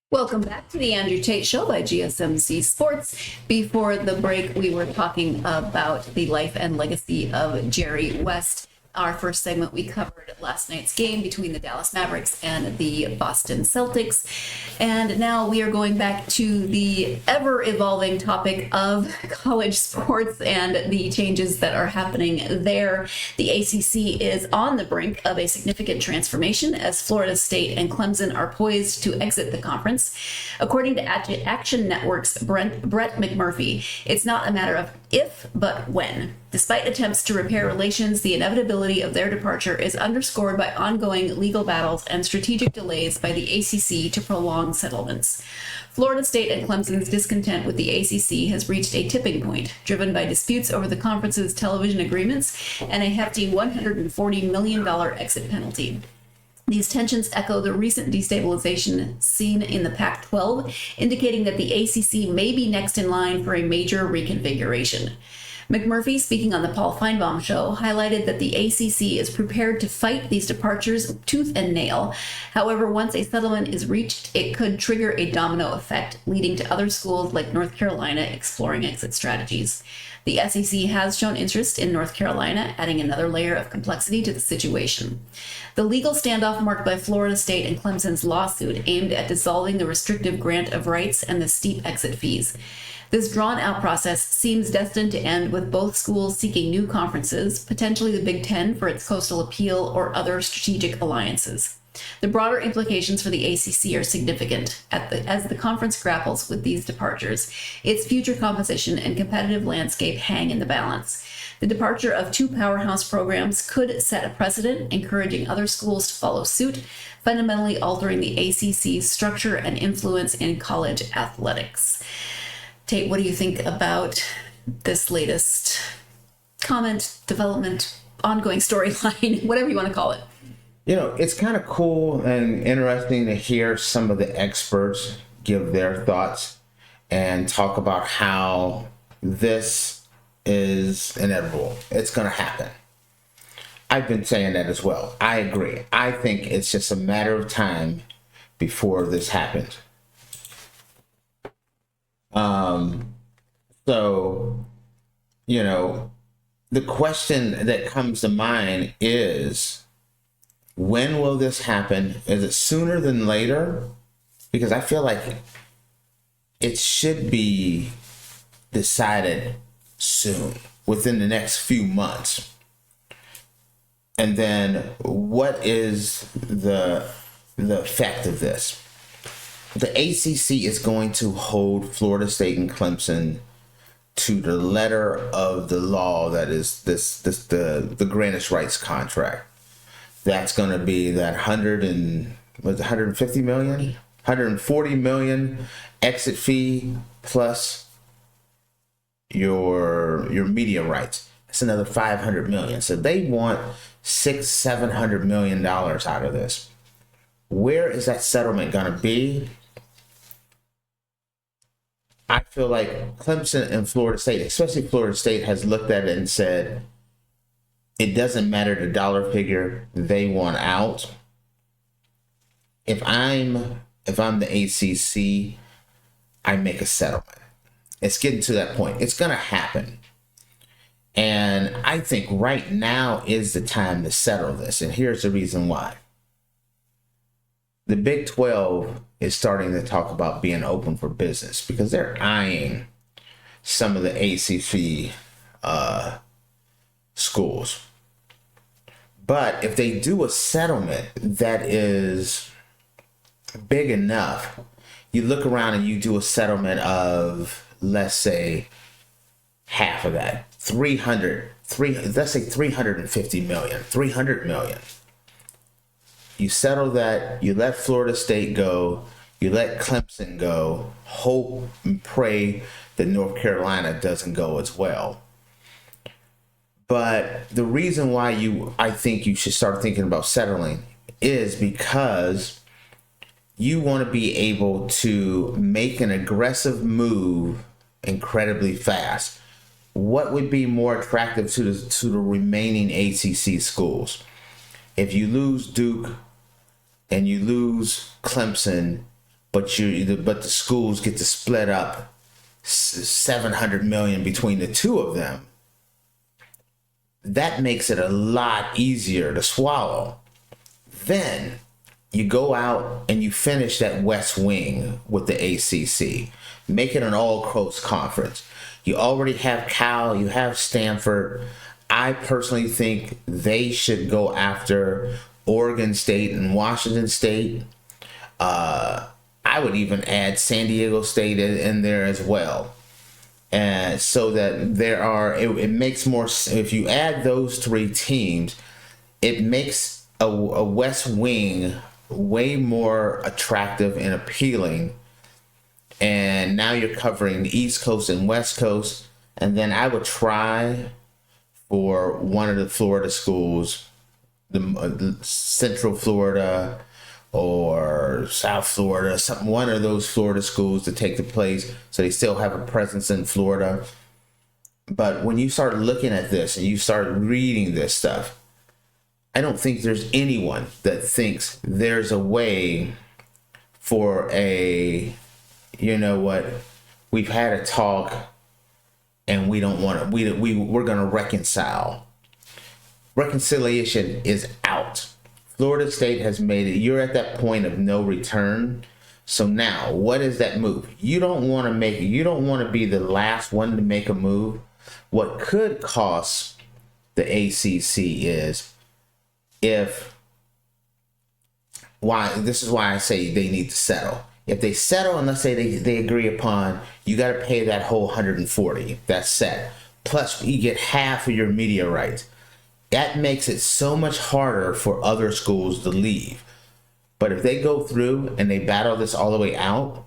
Welcome back to the Andrew Tate Show by GSMC Sports. Before the break, we were talking about the life and legacy of Jerry West. Our first segment, we covered last night's game between the Dallas Mavericks and the Boston Celtics. And now we are going back to the ever-evolving topic of college sports and the changes that are happening there. The ACC is on the brink of a significant transformation as Florida State and Clemson are poised to exit the conference. According to Action Network's Brett McMurphy, it's not a matter of if, but when. Despite attempts to repair relations, the inevitability of their departure is underscored by ongoing legal battles and strategic delays by the ACC to prolong settlements. Florida State and Clemson's discontent with the ACC has reached a tipping point, driven by disputes over the conference's television agreements and a hefty $140 million exit penalty. These tensions echo the recent destabilization seen in the Pac-12, indicating that the ACC may be next in line for a major reconfiguration. McMurphy, speaking on the Paul Feinbaum Show, highlighted that the ACC is prepared to fight these departures tooth and nail. However, once a settlement is reached, it could trigger a domino effect, leading to other schools like North Carolina exploring exit strategies. The SEC has shown interest in North Carolina, adding another layer of complexity to the situation. The legal standoff marked by Florida State and Clemson's lawsuit aimed at dissolving the restrictive grant of rights and the steep exit fees. This drawn-out process seems destined to end with both schools seeking new conferences, potentially the Big Ten for its coastal appeal or other strategic alliances. The broader implications for the ACC are significant as the conference grapples with these departures. Its future composition and competitive landscape hang in the balance. The departure of two powerhouse programs could set a precedent, encouraging other schools to follow suit, fundamentally altering the ACC's structure and influence in college athletics. Tate, what do you think about this latest comment, development, ongoing storyline, whatever you want to call it? You know, it's kind of cool and interesting to hear some of the experts give their thoughts and talk about how this is inevitable. It's going to happen. I've been saying that as well. I agree. I think it's just a matter of time before this happens. So, you know, the question that comes to mind is, when will this happen? Is it sooner than later? Because I feel like it should be decided soon, within the next few months. And then what is the effect of this? The ACC is going to hold Florida State and Clemson to the letter of the law that is the Greenwich Rights contract. That's going to be that 150 million, 140 million exit fee plus your media rights. That's another 500 million. So they want $600-700 million out of this. Where is that settlement going to be? I feel like Clemson and Florida State, especially Florida State, has looked at it and said, it doesn't matter the dollar figure, they want out. If I'm the ACC, I make a settlement. It's getting to that point. It's going to happen. And I think right now is the time to settle this. And here's the reason why. The Big 12 is starting to talk about being open for business because they're eyeing some of the ACC schools. But if they do a settlement that is big enough, you look around and you do a settlement of, let's say, half of that, let's say 350 million, 300 million. You settle that, you let Florida State go, you let Clemson go, hope and pray that North Carolina doesn't go as well. But the reason why I think you should start thinking about settling is because you want to be able to make an aggressive move incredibly fast. What would be more attractive to the remaining ACC schools? If you lose Duke and you lose Clemson, but the schools get to split up 700 million between the two of them. That makes it a lot easier to swallow. Then you go out and you finish that West Wing with the ACC, make it an all-coast conference. You already have Cal, you have Stanford. I personally think they should go after Oregon State and Washington State. I would even add San Diego State in there as well. And so that it makes more, if you add those three teams, it makes a West Wing way more attractive and appealing. And now you're covering the East Coast and West Coast. And then I would try for one of the Florida schools, the Central Florida or South Florida, one of those Florida schools to take the place so they still have a presence in Florida. But when you start looking at this and you start reading this stuff, I don't think there's anyone that thinks there's a way for you know what, we've had a talk and we don't want to, we're going to reconcile. Reconciliation is out. Florida State has made it. You're at that point of no return. So now, what is that move? You don't want to be the last one to make a move. What could cost the ACC is this is why I say they need to settle. If they settle and let's say they agree upon, you got to pay that whole 140. That's set. Plus, you get half of your media rights. That makes it so much harder for other schools to leave. But if they go through and they battle this all the way out,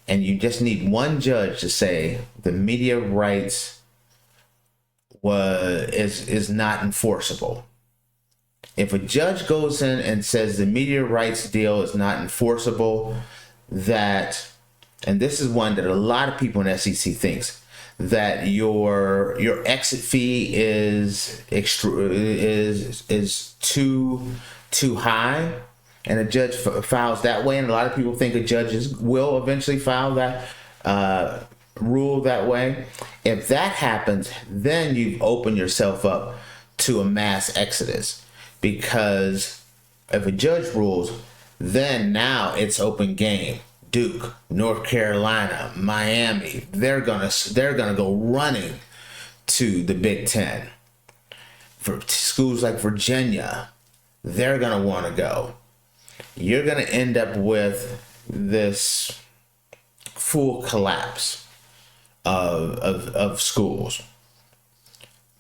and you just need one judge to say the media rights is not enforceable. If a judge goes in and says the media rights deal is not enforceable, and this is one that a lot of people in SEC thinks, that your exit fee is too high, and a judge files that way, and a lot of people think a judge will eventually file that rule that way. If that happens, then you've opened yourself up to a mass exodus, because if a judge rules, then now it's open game. Duke, North Carolina, Miami, they're gonna go running to the Big Ten. For schools like Virginia, they're gonna want to go. You're gonna end up with this full collapse of schools.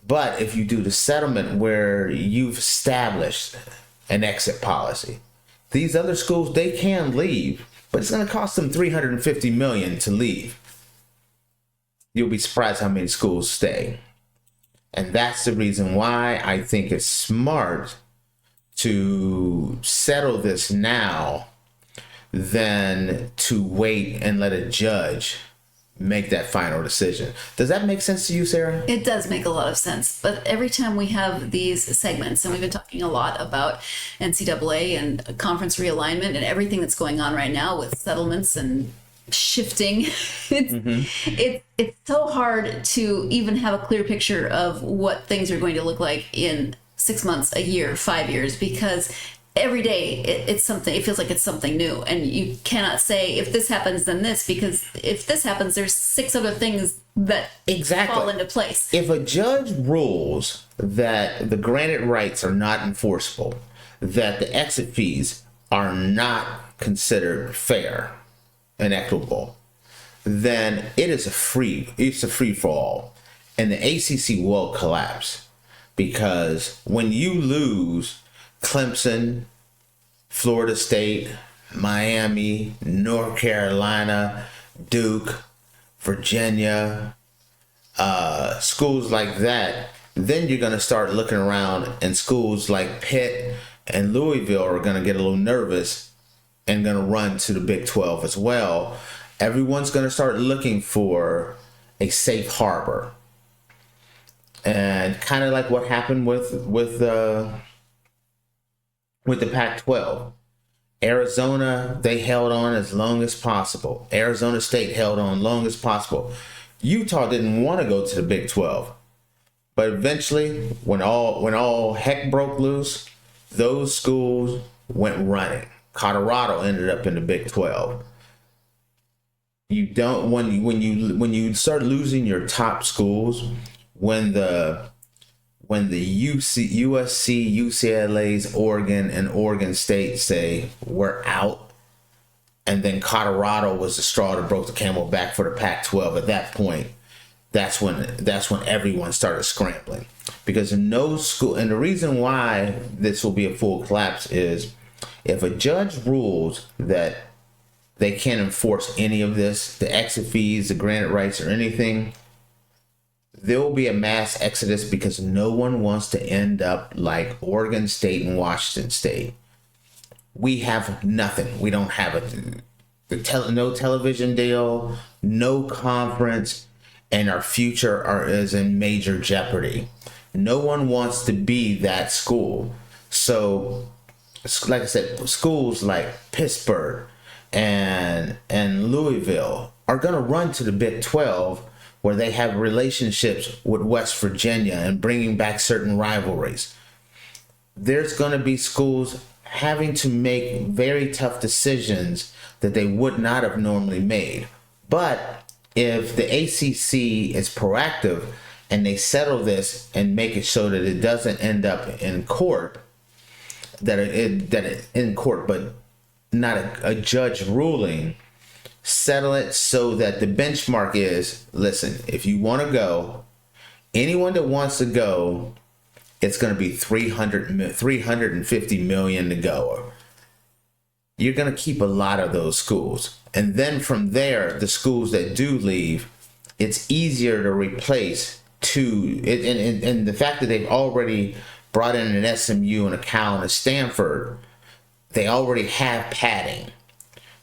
But if you do the settlement where you've established an exit policy, these other schools, they can leave. But it's going to cost them $350 million to leave. You'll be surprised how many schools stay. And that's the reason why I think it's smart to settle this now than to wait and let a judge make that final decision. Does that make sense to you, Sarah? It does make a lot of sense. But every time we have these segments, and we've been talking a lot about NCAA and conference realignment and everything that's going on right now with settlements and shifting, it's so hard to even have a clear picture of what things are going to look like in 6 months, a year, 5 years, because every day it's something, it feels like it's something new, and you cannot say if this happens then this, because if this happens there's 6 other things that fall into place. If a judge rules that the granted rights are not enforceable, that the exit fees are not considered fair and equitable, then it's a free for all, and the ACC will collapse. Because when you lose Clemson, Florida State, Miami, North Carolina, Duke, Virginia, schools like that, then you're going to start looking around, and schools like Pitt and Louisville are going to get a little nervous and going to run to the Big 12 as well. Everyone's going to start looking for a safe harbor. And kind of like what happened with the Pac-12. Arizona, they held on as long as possible. Arizona State held on long as possible. Utah didn't want to go to the Big 12. But eventually, when all heck broke loose, those schools went running. Colorado ended up in the Big 12. You don't when you start losing your top schools, when the USC, UCLA's, Oregon, and Oregon State say we're out, and then Colorado was the straw that broke the camel back for the Pac-12. At that point, that's when everyone started scrambling, because no school. And the reason why this will be a full collapse is if a judge rules that they can't enforce any of this, the exit fees, the granted rights, or anything, there will be a mass exodus, because no one wants to end up like Oregon State and Washington State. We have nothing. We don't have no television deal, no conference, and our future is in major jeopardy. No one wants to be that school. So, like I said, schools like Pittsburgh and Louisville are going to run to the Big 12, where they have relationships with West Virginia and bringing back certain rivalries. There's going to be schools having to make very tough decisions that they would not have normally made. But if the ACC is proactive and they settle this and make it so that it doesn't end up in court, that it in court, but not a judge ruling, settle it so that the benchmark is, listen, if you want to go, anyone that wants to go, it's going to be 350 million to go. You're going to keep a lot of those schools. And then from there, the schools that do leave, it's easier to replace and the fact that they've already brought in an SMU and a Cal and a Stanford, they already have padding.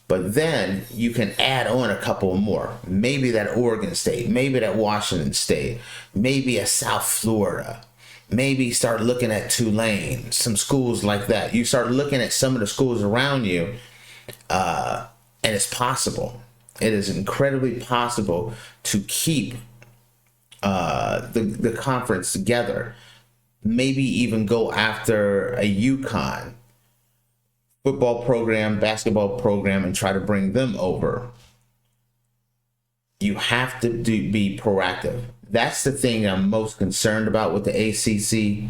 But then you can add on a couple more. Maybe that Oregon State, maybe that Washington State, maybe a South Florida. Maybe start looking at Tulane, some schools like that. You start looking at some of the schools around you, and it's possible. It is incredibly possible to keep the conference together. Maybe even go after a UConn football program, basketball program, and try to bring them over. You have to be proactive. That's the thing I'm most concerned about with the ACC.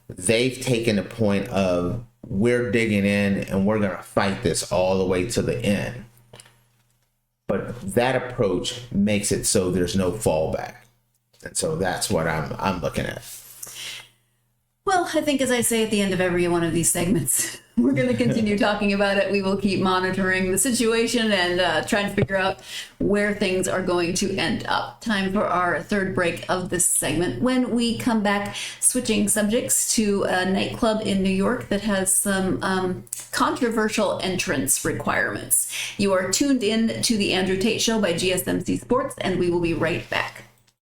They've taken the point of, we're digging in and we're going to fight this all the way to the end. But that approach makes it so there's no fallback. And so that's what I'm looking at. Well, I think, as I say at the end of every one of these segments, we're going to continue talking about it. We will keep monitoring the situation and trying to figure out where things are going to end up. Time for our third break of this segment. When we come back, switching subjects to a nightclub in New York that has some controversial entrance requirements. You are tuned in to the Andrew Tate Show by GSMC Sports, and we will be right back.